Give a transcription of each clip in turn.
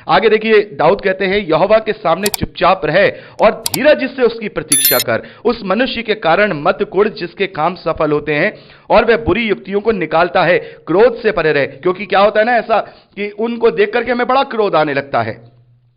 आगे देखिए, दाऊद कहते हैं यहोवा के सामने चुपचाप रहे और धीरज से उसकी प्रतीक्षा कर। उस मनुष्य के कारण मत कुढ़ जिसके काम सफल होते हैं और वह बुरी युक्तियों को निकालता है। क्रोध से परे रहे, क्योंकि क्या होता है ना ऐसा कि उनको देख करके हमें बड़ा क्रोध आने लगता है,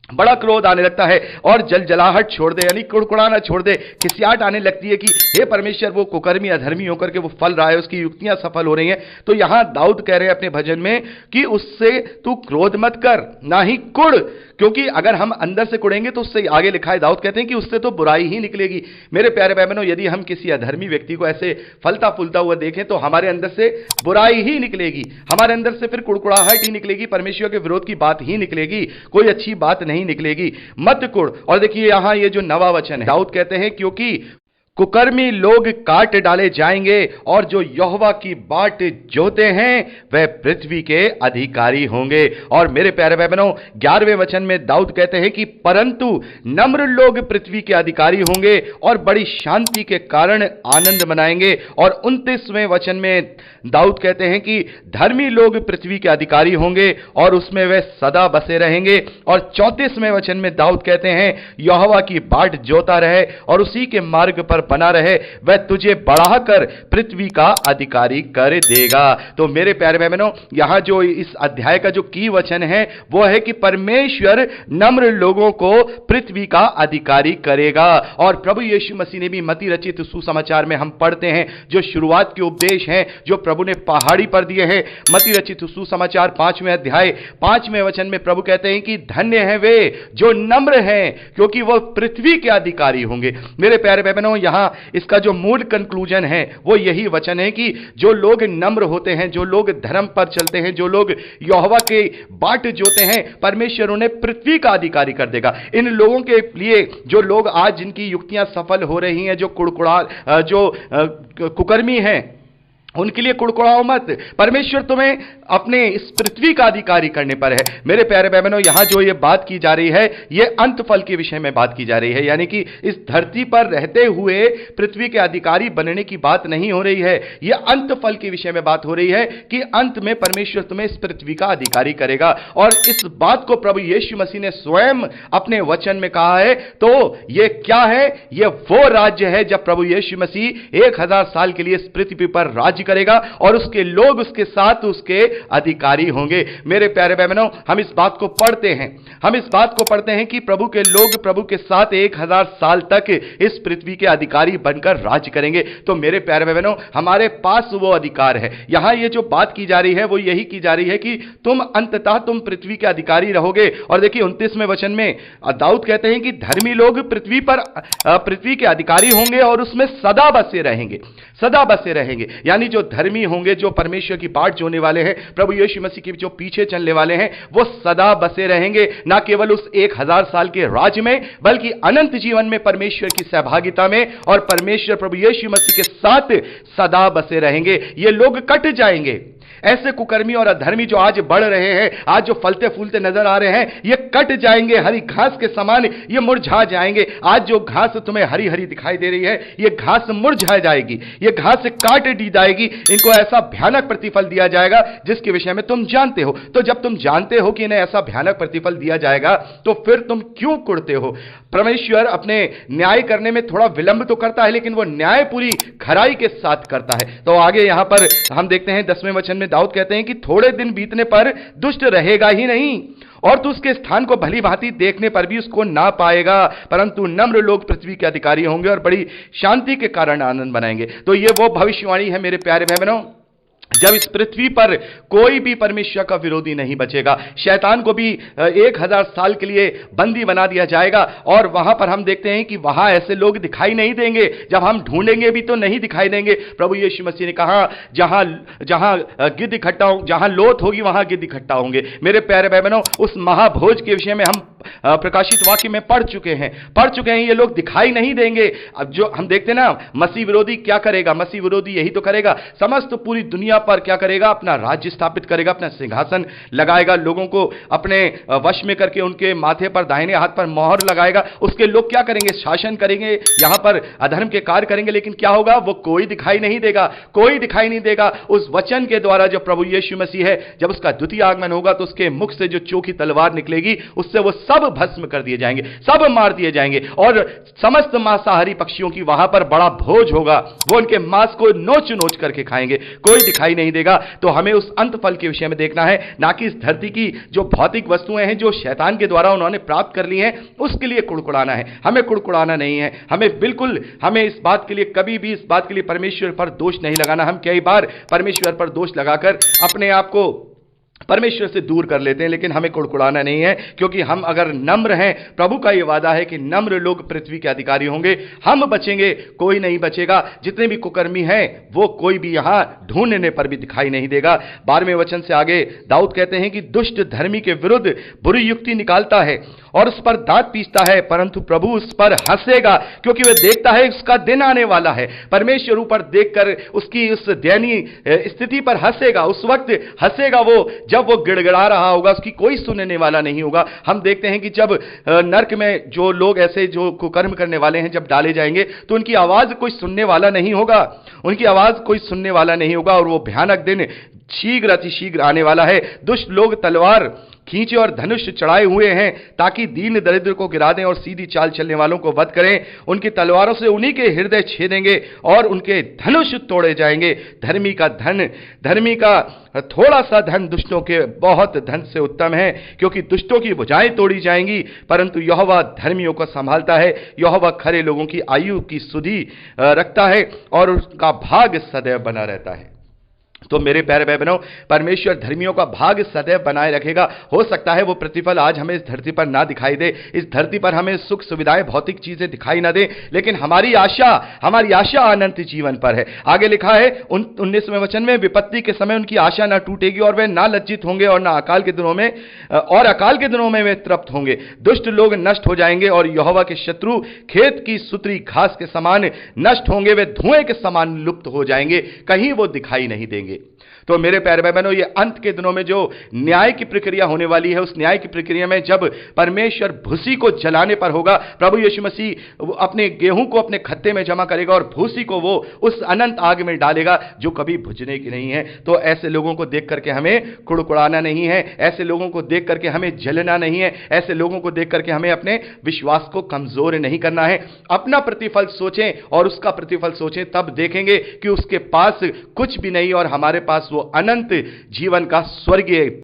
बड़ा क्रोध आने लगता है और जलजलाहट छोड़ दे, यानी कुड़कुड़ाना छोड़ दे, खिसियाट आने लगती है कि हे परमेश्वर वो कुकर्मी अधर्मी होकर के वो फल रहा है, उसकी युक्तियां सफल हो रही हैं। तो यहां दाऊद कह रहे हैं अपने भजन में कि उससे तू क्रोध मत कर, ना ही कुड़, क्योंकि अगर हम अंदर से कुड़ेंगे तो उससे आगे लिखा है, दाऊद कहते हैं कि उससे तो बुराई ही निकलेगी। मेरे प्यारे भाई बहनों, यदि हम किसी अधर्मी व्यक्ति को ऐसे फलता फूलता हुआ देखें तो हमारे अंदर से बुराई ही निकलेगी, हमारे अंदर से फिर कुड़कुड़ाहट ही निकलेगी, परमेश्वर के विरोध की बात ही निकलेगी, कोई अच्छी बात नहीं निकलेगी। मत कुड़। और देखिए यहां ये जो नवा वचन है, दाऊद कहते हैं क्योंकि कुकर्मी लोग काट डाले जाएंगे और जो यहोवा की बाट जोते हैं वह पृथ्वी के अधिकारी होंगे। और मेरे प्यारे भाई बहनों, 11वें वचन में दाऊद कहते हैं कि परंतु नम्र लोग पृथ्वी के अधिकारी होंगे और बड़ी शांति के कारण आनंद मनाएंगे। और 29वें वचन में दाऊद कहते हैं कि धर्मी लोग पृथ्वी के अधिकारी होंगे और उसमें वे सदा बसे रहेंगे। और 34वें वचन में दाऊद कहते हैं यहोवा की बाट जोता रहे और उसी के मार्ग पर बना रहे, वह तुझे बढ़ाकर पृथ्वी का अधिकारी कर देगा। तो मेरे प्यारे भाई बहनों, यहां जो इस अध्याय का जो की वचन है वो है कि परमेश्वर नम्र लोगों को पृथ्वी का अधिकारी करेगा। और प्रभु यीशु मसीह ने भी मत्ती रचित सुसमाचार में हम पढ़ते हैं जो शुरुआत के उपदेश हैं जो प्रभु ने पहाड़ी पर दिए हैं। मत्ती रचित सुसमाचार 5वें अध्याय 5वें वचन में प्रभु कहते हैं कि धन्य हैं वे जो नम्र हैं क्योंकि वह पृथ्वी के अधिकारी होंगे। मेरे प्यारे भाई बहनों, यहां इसका जो मूल कंक्लूजन है वो यही वचन है कि जो लोग नम्र होते हैं, जो लोग धर्म पर चलते हैं, जो लोग यहोवा के बाट जोते हैं, परमेश्वर उन्हें पृथ्वी का अधिकारी कर देगा। इन लोगों के लिए जो लोग आज जिनकी युक्तियां सफल हो रही हैं, जो कुकर्मी हैं, उनके लिए कुड़कुड़ाओ मत, परमेश्वर तुम्हें अपने इस पृथ्वी का अधिकारी करने पर है। मेरे प्यारे भाई बहनों, यहां जो ये बात की जा रही है ये अंत फल के विषय में बात की जा रही है, यानी कि इस धरती पर रहते हुए पृथ्वी के अधिकारी बनने की बात नहीं हो रही है, ये अंत फल के विषय में बात हो रही है कि अंत में परमेश्वर तुम्हें इस पृथ्वी का अधिकारी करेगा। और इस बात को प्रभु यीशु मसीह ने स्वयं अपने वचन में कहा है। तो ये क्या है? ये वो राज्य है जब प्रभु यीशु मसीह 1000 साल के लिए इस पृथ्वी पर राज्य करेगा और उसके लोग उसके साथ उसके अधिकारी होंगे। मेरे प्यारे भाई बहनों, हम इस बात को पढ़ते हैं कि प्रभु के लोग प्रभु के साथ 1000 साल तक इस पृथ्वी के अधिकारी बनकर राज करेंगे। तो मेरे प्यारे भाई बहनों, हमारे पास वो अधिकार है। यहां ये जो बात की जा रही है वो यही की जा रही है कि तुम अंततः तुम पृथ्वी के अधिकारी रहोगे। और देखिए 29वें वचन में दाऊद कहते हैं कि धर्मी लोग पृथ्वी के अधिकारी होंगे और उसमें सदा बसे रहेंगे, सदा बसे रहेंगे। यानी जो धर्मी होंगे, जो परमेश्वर की बाट जोने वाले हैं, प्रभु यीशु मसीह के जो पीछे चलने वाले हैं, वो सदा बसे रहेंगे, ना केवल उस 1000 साल के राज में बल्कि अनंत जीवन में परमेश्वर की सहभागिता में और परमेश्वर प्रभु यीशु मसीह के साथ सदा बसे रहेंगे। ये लोग कट जाएंगे। ऐसे कुकर्मी और अधर्मी जो आज बढ़ रहे हैं, आज जो फलते फूलते नजर आ रहे हैं, ये कट जाएंगे, हरी घास के समान ये मुरझा जाएंगे। आज जो घास तुम्हें हरी हरी दिखाई दे रही है, ये घास मुरझा जाएगी, ये घास काट दी जाएगी। इनको ऐसा भयानक प्रतिफल दिया जाएगा जिसके विषय में तुम जानते हो। तो जब तुम जानते हो कि इन्हें ऐसा भयानक प्रतिफल दिया जाएगा तो फिर तुम क्यों कुड़ते हो? परमेश्वर अपने न्याय करने में थोड़ा विलंब तो करता है, लेकिन वो न्याय पूरी खराई के साथ करता है। तो आगे यहां पर हम देखते हैं 10वें वचन में दाऊद कहते हैं कि थोड़े दिन बीतने पर दुष्ट रहेगा ही नहीं और तू उसके स्थान को भली भांति देखने पर भी उसको ना पाएगा, परंतु नम्र लोग पृथ्वी के अधिकारी होंगे और बड़ी शांति के कारण आनंद मनाएंगे। तो ये वो भविष्यवाणी है मेरे प्यारे भाई बहनों, जब इस पृथ्वी पर कोई भी परमेश्वर का विरोधी नहीं बचेगा। शैतान को भी 1000 साल के लिए बंदी बना दिया जाएगा और वहां पर हम देखते हैं कि वहां ऐसे लोग दिखाई नहीं देंगे, जब हम ढूंढेंगे भी तो नहीं दिखाई देंगे। प्रभु यीशु मसीह ने कहा जहां गिद्ध इकट्ठा हो, जहां लोथ होगी वहां गिद्ध इकट्ठा होंगे। मेरे प्यारे भाई बहनों, उस महाभोज के विषय में हम प्रकाशित वाक्य में पढ़ चुके हैं। ये लोग दिखाई नहीं देंगे। अब जो हम देखते हैं ना, मसीह विरोधी क्या करेगा? मसीह विरोधी यही तो करेगा, समस्त पूरी दुनिया पर क्या करेगा? अपना राज्य स्थापित करेगा, अपना सिंहासन लगाएगा, लोगों को अपने वश में करके उनके माथे पर, दाहिने हाथ पर मोहर लगाएगा। उसके लोग क्या करेंगे? शासन करेंगे, यहां पर अधर्म के कार्य करेंगे, लेकिन क्या होगा? वो कोई दिखाई नहीं देगा, कोई दिखाई नहीं देगा। उस वचन के द्वारा जो प्रभु यीशु मसीह है, जब उसका द्वितीय आगमन होगा तो उसके मुख से जो चोखी तलवार निकलेगी, उससे वो सब भस्म कर दिए जाएंगे, सब मार दिए जाएंगे, और समस्त मांसाहारी पक्षियों की वहां पर बड़ा भोज होगा। वो उनके मांस को नोच नोच करके खाएंगे, कोई दिखाई नहीं देगा। तो हमें उस अंत फल के विषय में देखना है, ना कि इस धरती की जो भौतिक वस्तुएं हैं, जो शैतान के द्वारा उन्होंने प्राप्त कर ली हैं, उसके लिए कुड़कुड़ाना है। हमें कुड़कुड़ाना नहीं है। हमें इस बात के लिए, कभी भी इस बात के लिए परमेश्वर पर दोष नहीं लगाना। हम कई बार परमेश्वर पर दोष लगाकर अपने आप को परमेश्वर से दूर कर लेते हैं, लेकिन हमें कुड़कुड़ाना नहीं है, क्योंकि हम अगर नम्र हैं, प्रभु का यह वादा है कि नम्र लोग पृथ्वी के अधिकारी होंगे। हम बचेंगे, कोई नहीं बचेगा। जितने भी कुकर्मी हैं, वो कोई भी यहां ढूंढने पर भी दिखाई नहीं देगा। 12वें वचन से आगे दाऊद कहते हैं कि दुष्ट धर्मी के विरुद्ध बुरी युक्ति निकालता है और उस पर दांत पीसता है, परंतु प्रभु उस पर हंसेगा, क्योंकि वह देखता है उसका दिन आने वाला है। परमेश्वर ऊपर देखकर उसकी उस दयनीय स्थिति पर हंसेगा। उस वक्त हंसेगा वो जब वो गिड़गिड़ा रहा होगा, उसकी कोई सुनने वाला नहीं होगा। हम देखते हैं कि जब नरक में जो लोग ऐसे जो कुकर्म करने वाले हैं जब डाले जाएंगे, तो उनकी आवाज कोई सुनने वाला नहीं होगा, उनकी आवाज कोई सुनने वाला नहीं होगा, और वो भयानक दिन शीघ्र अतिशीघ्र आने वाला है। दुष्ट लोग तलवार खींचे और धनुष चढ़ाए हुए हैं, ताकि दीन दरिद्र को गिरा दें और सीधी चाल चलने वालों को वध करें। उनकी तलवारों से उन्हीं के हृदय छेदेंगे और उनके धनुष तोड़े जाएंगे। धर्मी का थोड़ा सा धन दुष्टों के बहुत धन से उत्तम है, क्योंकि दुष्टों की भुजाएं तोड़ी जाएंगी, परंतु यहोवा धर्मियों को संभालता है। यहोवा खरे लोगों की आयु की सुधि रखता है और उसका भाग सदैव बना रहता है। तो मेरे प्यारे भाई बहनों, परमेश्वर धर्मियों का भाग सदैव बनाए रखेगा। हो सकता है वो प्रतिफल आज हमें इस धरती पर ना दिखाई दे, इस धरती पर हमें सुख सुविधाएं, भौतिक चीजें दिखाई ना दे, लेकिन हमारी आशा अनंत जीवन पर है। आगे लिखा है 19वें वचन में, विपत्ति के समय उनकी आशा ना टूटेगी और वे ना लज्जित होंगे और अकाल के दिनों में वे तृप्त होंगे। दुष्ट लोग नष्ट हो जाएंगे और यहोवा के शत्रु खेत की सुतरी घास के समान नष्ट होंगे। वे धुएं के समान लुप्त हो जाएंगे, कहीं वो दिखाई नहीं देंगे। तो मेरे प्यारे भाई बहनों, ये अंत के दिनों में जो न्याय की प्रक्रिया होने वाली है, उस न्याय की प्रक्रिया में जब परमेश्वर भूसी को जलाने पर होगा, प्रभु यीशु मसीह अपने गेहूं को अपने खत्ते में जमा करेगा और भूसी को वो उस अनंत आग में डालेगा जो कभी बुझने की नहीं है। तो ऐसे लोगों को देख करके हमें कुड़कुड़ाना नहीं है, ऐसे लोगों को देख करके हमें जलना नहीं है, ऐसे लोगों को देख करके हमें अपने विश्वास को कमजोर नहीं करना है। अपना प्रतिफल सोचें और उसका प्रतिफल सोचें, तब देखेंगे कि उसके पास कुछ भी नहीं और हमारे पास वो अनंत जीवन का स्वर्गीय